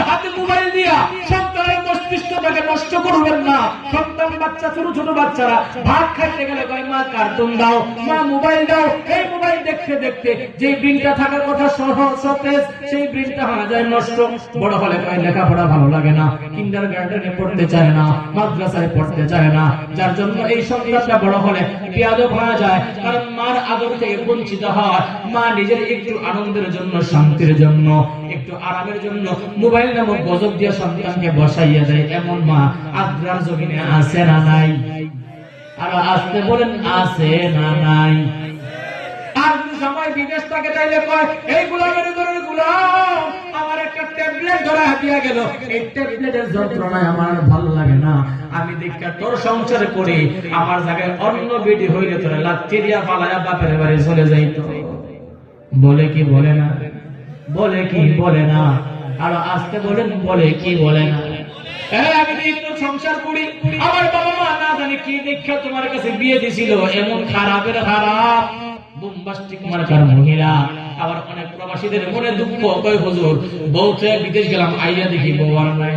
হাতে মোবাইল দিয়া সন্তানের মস্তিষ্কটাকে নষ্ট করবেন না। সন্তান বাচ্চা, ছোট ছোট বাচ্চারা ভাত খাইতে গেলে কয় মা কার্টুন দাও, মা মোবাইল দাও। এই মোবাইল দেখতে দেখতে যে ব্রেনটা থাকার কথা সতেজ, সেই ব্রেনটা হয়ে যায় নষ্ট। বড় হলে কয় লেখাপড়া ভালো লাগে না, কিন্ডারগার্টেনে পড়তে চায় না, মাদ্রাসায় পড়তে চায় না। যার জন্য এই সন্তানটা বড় হলে বেয়াদব হয়ে যায়, কারণ মার আদর থেকে বঞ্চিত হয়। মা নিজের একটু আনন্দের জন্য, শান্তির জন্য, একটু আরামের জন্য মোবাইল নামক গজব দিয়ে সন্তানকে বসাইয়া দেয়। এমন মা আগ্রার জমিনে আছে না নাই? আর আসতে বলেন আছে না নাই? আর সময় বিদেশ থেকে চাইলে কয় এই গোলামের ঘরের গোলাম আমার একটা ট্যাবলেট ধরা দিয়া গেল, এই ট্যাবলেটের যন্ত্রণায় আমার ভালো লাগে না, আমি দেখা তোর সংসার করি, আমার জায়গায় অন্য বেটি হইলে তোরা লাত্তি দিয়া পালায়া বাপের বাড়ি চলে যাইতো। বলে কি বলে না? বলে কি বলে না? আর আসতে বলেন বলে কি বলে না? আমি তো সংসার করি, আমার বাবা মা না জানি কি দীক্ষা তোমার কাছে বিয়ে দিছিল, এমন খারাপের খারাপ বোম্বাস্টিক মার্কার মহিলা। আবার অনেক প্রবাসীদের মনে দুঃখ, কয় হুজুর বউ থেকে বিদেশ গেলাম, আইয়া দেখি বউ আর নাই।